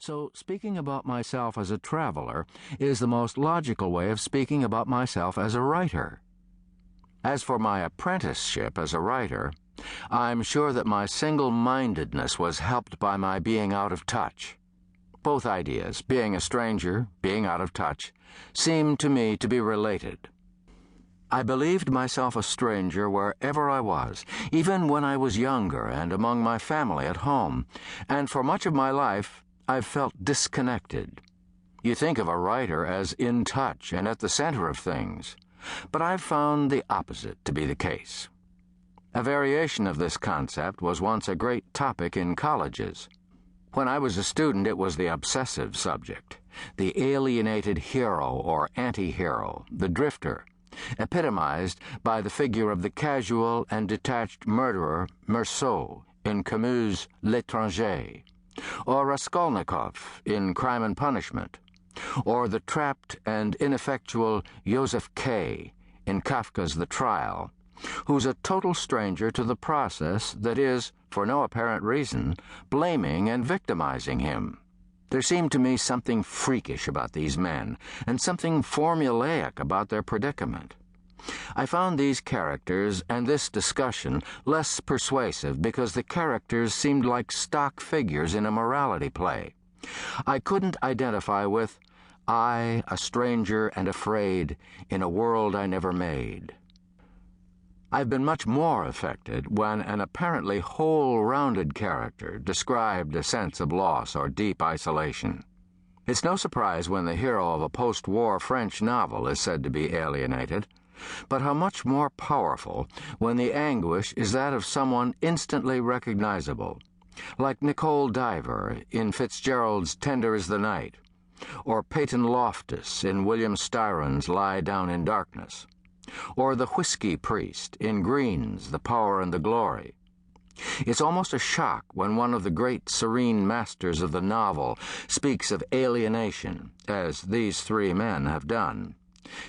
So speaking about myself as a traveler is the most logical way of speaking about myself as a writer. As for my apprenticeship as a writer, I'm sure that my single-mindedness was helped by my being out of touch. Both ideas, being a stranger, being out of touch, seemed to me to be related. I believed myself a stranger wherever I was, even when I was younger and among my family at home, and for much of my life I've felt disconnected. You think of a writer as in touch and at the center of things, but I've found the opposite to be the case. A variation of this concept was once a great topic in colleges. When I was a student, it was the obsessive subject, the alienated hero or anti-hero, the drifter, epitomized by the figure of the casual and detached murderer Meursault in Camus' L'Étranger, or Raskolnikov in Crime and Punishment, or the trapped and ineffectual Joseph K. in Kafka's The Trial, who's a total stranger to the process that is, for no apparent reason, blaming and victimizing him. There seemed to me something freakish about these men, and something formulaic about their predicament. I found these characters and this discussion less persuasive because the characters seemed like stock figures in a morality play. I couldn't identify with, I, a stranger and afraid, in a world I never made. I've been much more affected when an apparently whole-rounded character described a sense of loss or deep isolation. It's no surprise when the hero of a post-war French novel is said to be alienated, but how much more powerful when the anguish is that of someone instantly recognizable, like Nicole Diver in Fitzgerald's Tender is the Night, or Peyton Loftus in William Styron's Lie Down in Darkness, or the whiskey priest in Green's The Power and the Glory. It's almost a shock when one of the great serene masters of the novel speaks of alienation, as these three men have done.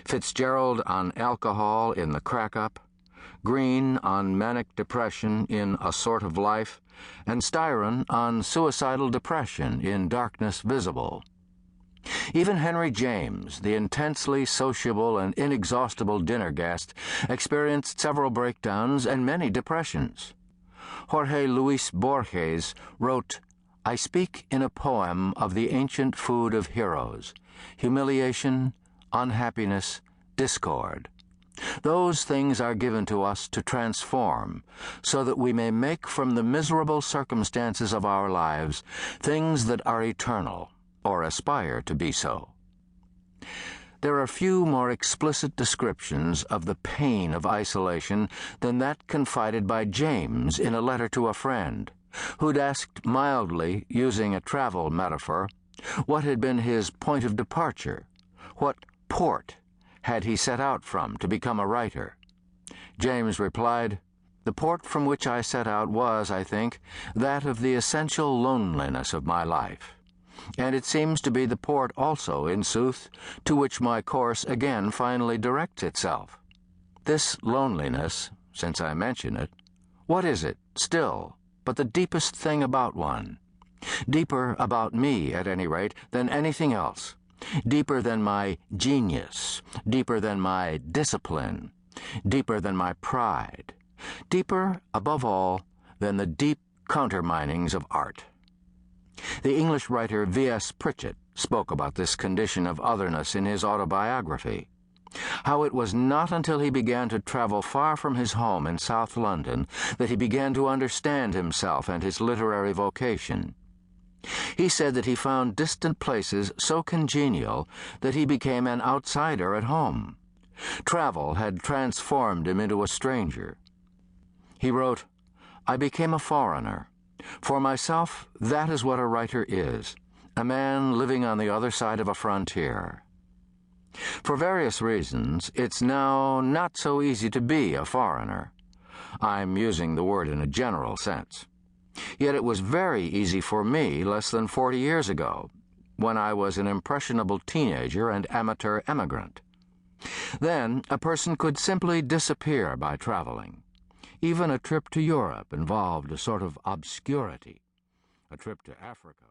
Fitzgerald on alcohol in The Crack-Up, Green on manic depression in A Sort of Life, and Styron on suicidal depression in Darkness Visible. Even Henry James, the intensely sociable and inexhaustible dinner guest, experienced several breakdowns and many depressions. Jorge Luis Borges wrote, "I speak in a poem of the ancient food of heroes, humiliation, unhappiness, discord. Those things are given to us to transform, so that we may make from the miserable circumstances of our lives things that are eternal, or aspire to be so." There are few more explicit descriptions of the pain of isolation than that confided by James in a letter to a friend, who'd asked mildly, using a travel metaphor, what had been his point of departure, what port had he set out from to become a writer. James replied, "The port from which I set out was, I think, that of the essential loneliness of my life. And it seems to be the port also, in sooth, to which my course again finally directs itself. This loneliness, since I mention it, what is it, still, but the deepest thing about one? Deeper about me, at any rate, than anything else. Deeper than my genius, deeper than my discipline, deeper than my pride, deeper, above all, than the deep counterminings of art." The English writer V.S. Pritchett spoke about this condition of otherness in his autobiography, how it was not until he began to travel far from his home in South London that he began to understand himself and his literary vocation. He said that he found distant places so congenial that he became an outsider at home. Travel had transformed him into a stranger. He wrote, "I became a foreigner. For myself, that is what a writer is, a man living on the other side of a frontier." For various reasons, it's now not so easy to be a foreigner. I'm using the word in a general sense. Yet it was very easy for me less than 40 years ago, when I was an impressionable teenager and amateur emigrant. Then a person could simply disappear by traveling. Even a trip to Europe involved a sort of obscurity. A trip to Africa